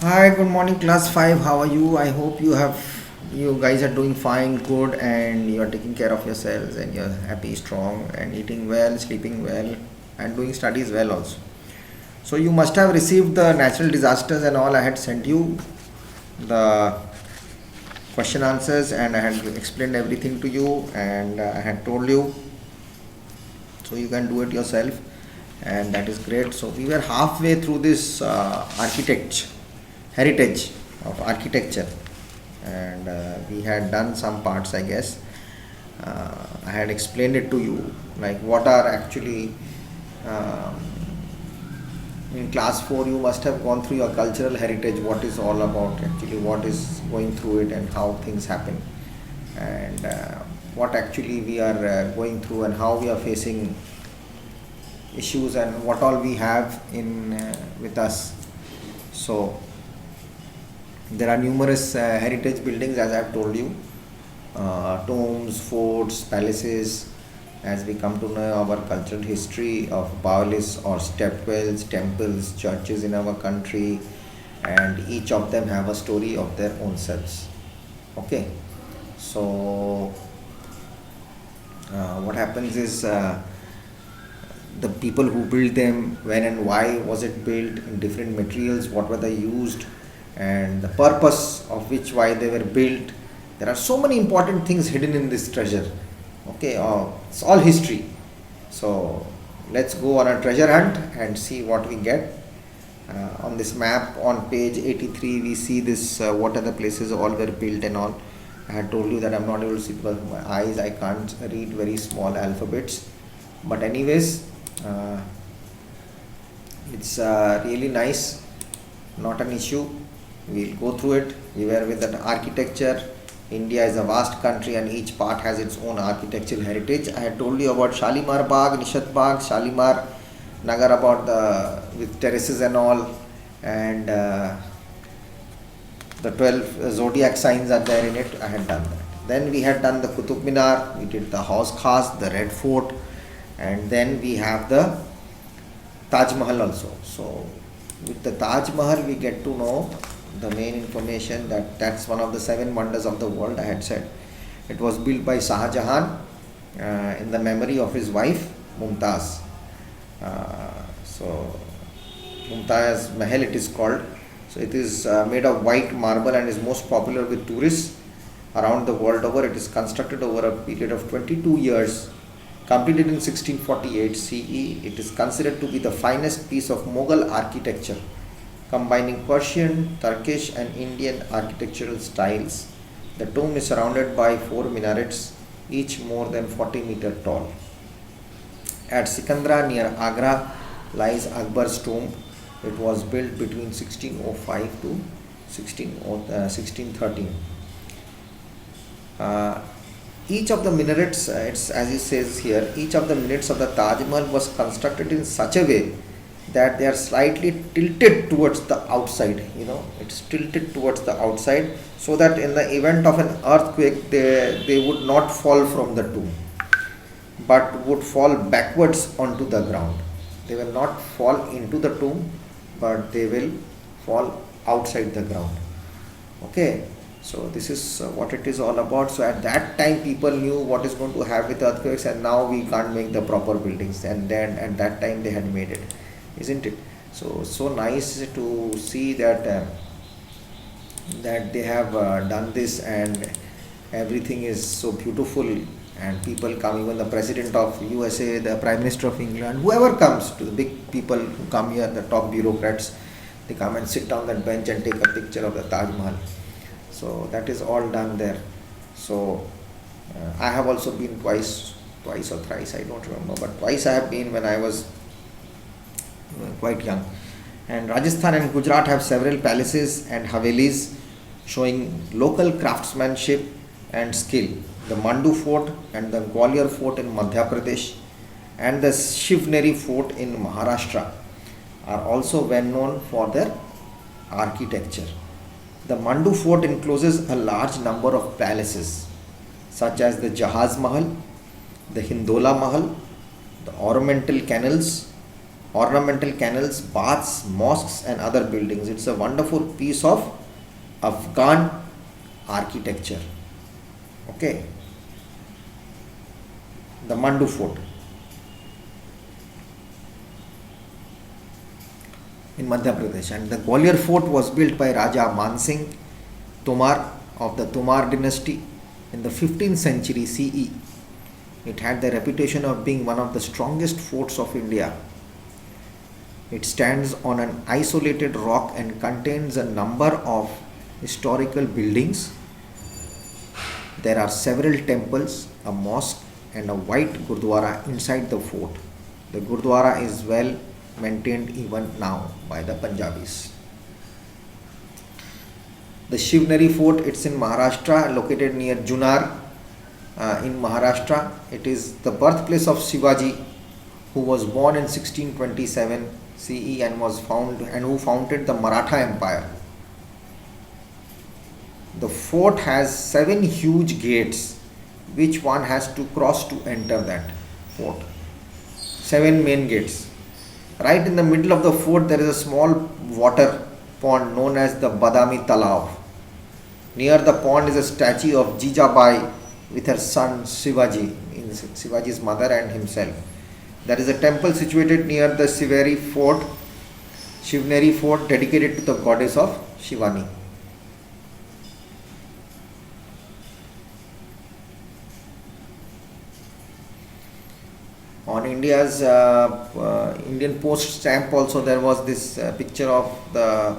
Hi, good morning, class 5. How are you? I hope you guys are doing fine, good, and you're taking care of yourselves and you're happy, strong, and eating well, sleeping well, and doing studies well also. So, you must have received the natural disasters and all. I had sent you the question answers and I had explained everything to you, and I had told you so you can do it yourself, and that is great. So, we were halfway through this heritage of architecture, and we had done some parts, I guess. I had explained it to you, like what are actually um, in class 4 you must have gone through your cultural heritage, what is all about actually, what is going through it and how things happen, and what actually we are going through and how we are facing issues and what all we have in with us. So there are numerous heritage buildings, as I've told you, tombs, forts, palaces. As we come to know our cultural history of baolis or stepwells, temples, churches in our country, and each of them have a story of their own selves. Okay, so what happens is the people who built them, when and why was it built, in different materials, what were they used, and the purpose of which why they were built. There are so many important things hidden in this treasure. Okay, it's all history. So let's go on a treasure hunt and see what we get. On this map on page 83, we see this what are the places all were built and all. I had told you that I'm not able to see because of my eyes, I can't read very small alphabets. But anyways, uh, it's really nice, not an issue. We'll go through it. We were with that architecture. India is a vast country and each part has its own architectural heritage. I had told you about Shalimar Bagh, Nishat Bagh, Shalimar Nagar, about the with terraces and all, and the 12 zodiac signs are there in it. I had done that. Then we had done the Qutub Minar, we did the Hauz Khas, the Red Fort, and then we have the Taj Mahal also. So with the Taj Mahal, we get to know the main information that that's one of the seven wonders of the world. I had said it was built by Shah Jahan in the memory of his wife Mumtaz. So Mumtaz Mahal it is called. So it is made of white marble and is most popular with tourists around the world over. It is constructed over a period of 22 years. Completed in 1648 CE, it is considered to be the finest piece of Mughal architecture, combining Persian, Turkish, and Indian architectural styles. The tomb is surrounded by four minarets, each more than 40-meter tall. At Sikandra near Agra lies Akbar's tomb. It was built between 1605 to 1613. Uh, each of the minarets, it's as it says here, each of the minarets of the Taj Mahal was constructed in such a way that they are slightly tilted towards the outside. It's tilted towards the outside so that in the event of an earthquake, they would not fall from the tomb but would fall backwards onto the ground. They will not fall into the tomb, but they will fall outside the ground. Okay, so this is what it is all about. So at that time, people knew what is going to happen with earthquakes, and now we can't make the proper buildings. And then at that time, they had made it, isn't it? So nice to see that they have done this, and everything is so beautiful, and people come, even the president of USA, the prime minister of England, whoever comes, to the big people who come here, the top bureaucrats, they come and sit on that bench and take a picture of the Taj Mahal. So that is all done there. So I have also been twice or thrice, I don't remember, but twice I have been when I was quite young. And Rajasthan and Gujarat have several palaces and havelis showing local craftsmanship and skill. The Mandu Fort and the Gwalior Fort in Madhya Pradesh and the Shivneri Fort in Maharashtra are also well known for their architecture. The Mandu Fort encloses a large number of palaces such as the Jahaz Mahal, the Hindola Mahal, the ornamental canals, ornamental canals, baths, mosques, and other buildings. It's a wonderful piece of Afghan architecture. Okay, the Mandu Fort in Madhya Pradesh, and the Gwalior Fort was built by Raja Mansingh Tomar of the Tomar dynasty in the 15th century CE. It had the reputation of being one of the strongest forts of India. It stands on an isolated rock and contains a number of historical buildings. There are several temples, a mosque, and a white Gurdwara inside the fort. The Gurdwara is well maintained even now by the Punjabis. The Shivneri Fort, it's in Maharashtra, located near Junar in Maharashtra. It is the birthplace of Shivaji, who was born in 1627 CE and who founded the Maratha Empire. The fort has 7 huge gates, which one has to cross to enter that fort. 7 main gates. Right in the middle of the fort, there is a small water pond known as the Badami Talav. Near the pond is a statue of Jijabai with her son Shivaji, Shivaji's mother and himself. There is a temple situated near the Shivneri Fort, dedicated to the goddess of Shivani. On India's Indian Post stamp also, there was this picture of the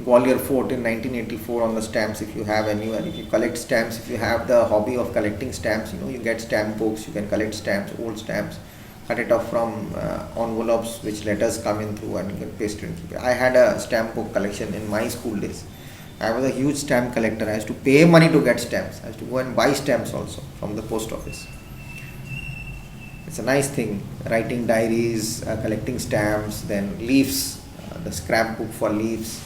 Gwalior Fort in 1984 on the stamps. If you have anywhere, if you collect stamps, if you have the hobby of collecting stamps, you get stamp books, you can collect stamps, old stamps, cut it off from envelopes which letters come in through, and you can paste it and keep it. I had a stamp book collection in my school days. I was a huge stamp collector. I used to pay money to get stamps. I used to go and buy stamps also from the post office. It's a nice thing, writing diaries, collecting stamps, then leaves, the scrapbook for leaves.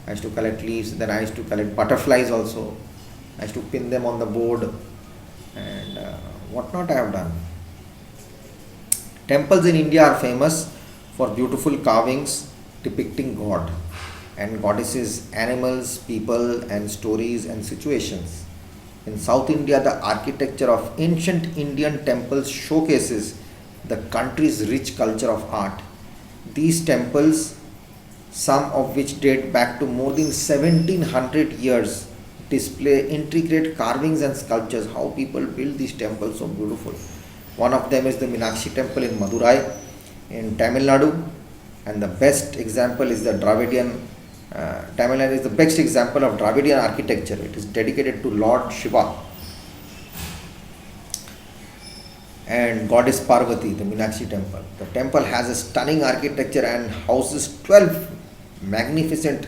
I used to collect leaves, then I used to collect butterflies also. I used to pin them on the board, and whatnot I have done. Temples in India are famous for beautiful carvings depicting God and goddesses, animals, people, and stories and situations. In South India, the architecture of ancient Indian temples showcases the country's rich culture of art. These temples, some of which date back to more than 1700 years, display intricate carvings and sculptures. How people build these temples so beautiful. One of them is the Meenakshi temple in Madurai in Tamil Nadu, and the best example is the Dravidian. Tamil Nadu is the best example of Dravidian architecture. It is dedicated to Lord Shiva and Goddess Parvati, the Meenakshi temple. The temple has a stunning architecture and houses 12 magnificent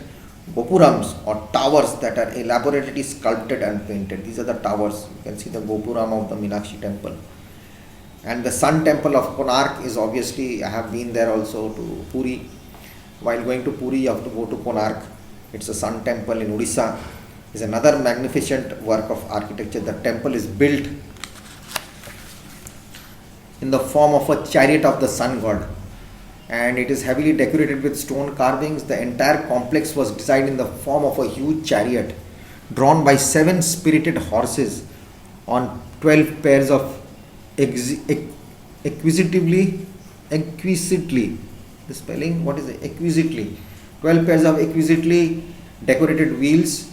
gopurams or towers that are elaborately sculpted and painted. These are the towers. You can see the gopuram of the Meenakshi temple. And the Sun temple of Konark is obviously, I have been there also, to Puri. While going to Puri, you have to go to Konark. It's a Sun temple in Odisha. It's another magnificent work of architecture. The temple is built in the form of a chariot of the sun god, and it is heavily decorated with stone carvings. The entire complex was designed in the form of a huge chariot drawn by 7 spirited horses on 12 pairs of exquisitely, the spelling, what is it? Exquisitely. 12 pairs of exquisitely decorated wheels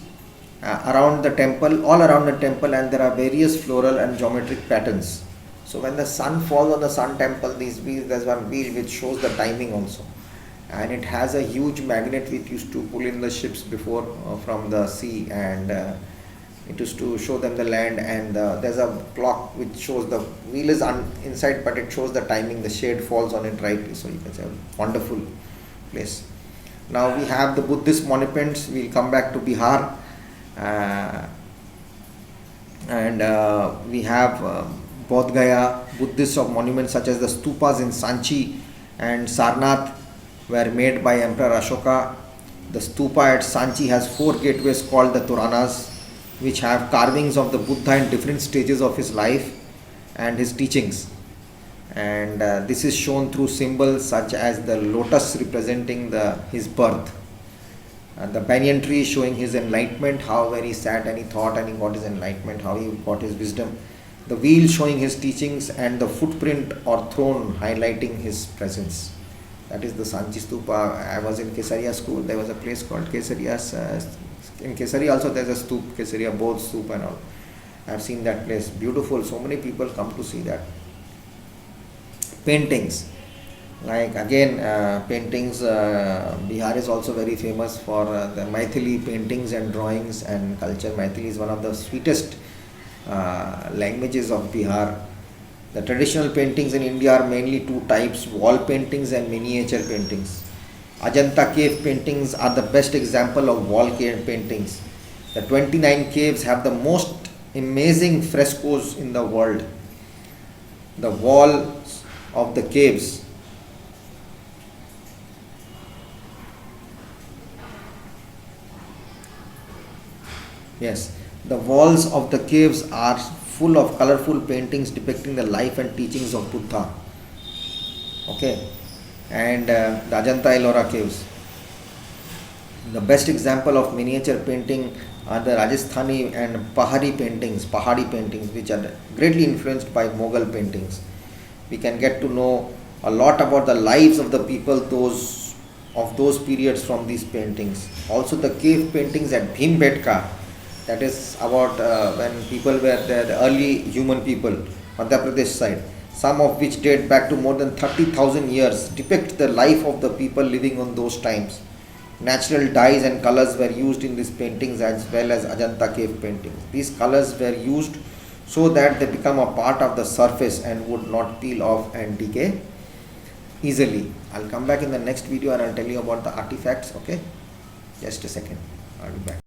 around the temple, all around the temple, and there are various floral and geometric patterns. So when the sun falls on the Sun temple, these wheels, there's one wheel which shows the timing also. And it has a huge magnet which used to pull in the ships before from the sea, and it used to show them the land, and there's a clock which shows the wheel is inside, but it shows the timing. The shade falls on it rightly, so you can say a wonderful place. Now we have the Buddhist monuments. We'll come back to Bihar, and we have Bodh Gaya. Buddhist of monuments such as the stupas in Sanchi and Sarnath were made by Emperor Ashoka. The stupa at Sanchi has 4 gateways called the Toranas, which have carvings of the Buddha in different stages of his life and his teachings. and this is shown through symbols such as the lotus representing his birth, the banyan tree showing his enlightenment, however he sat and he thought and he got his enlightenment, how he got his wisdom, the wheel showing his teachings, and the footprint or throne highlighting his presence. That is the Sanchi Stupa. I was in Kesaria school. There was a place called Kesarias. In Kesaria also there is a stupa, Kesaria Bodh stupa and all. I have seen that place. Beautiful. So many people come to see that. Paintings. Like again, paintings. Bihar is also very famous for the Maithili paintings and drawings and culture. Maithili is one of the sweetest languages of Bihar. The traditional paintings in India are mainly two types: wall paintings and miniature paintings. Ajanta cave paintings are the best example of wall cave paintings. The 29 caves have the most amazing frescoes in the world. The walls of the caves the walls of the caves are full of colorful paintings depicting the life and teachings of Buddha. Okay, and the Ajanta Ellora caves. The best example of miniature painting are the Rajasthani and Pahari paintings, which are greatly influenced by Mughal paintings. We can get to know a lot about the lives of the people of those periods from these paintings. Also, the cave paintings at Bhimbetka, that is about when people were there, the early human people, Madhya Pradesh side, some of which date back to more than 30,000 years, depict the life of the people living on those times. Natural dyes and colors were used in these paintings as well as Ajanta cave paintings. These colors were used so that they become a part of the surface and would not peel off and decay easily. I'll come back in the next video and I'll tell you about the artifacts. Okay, just a second, I'll be back.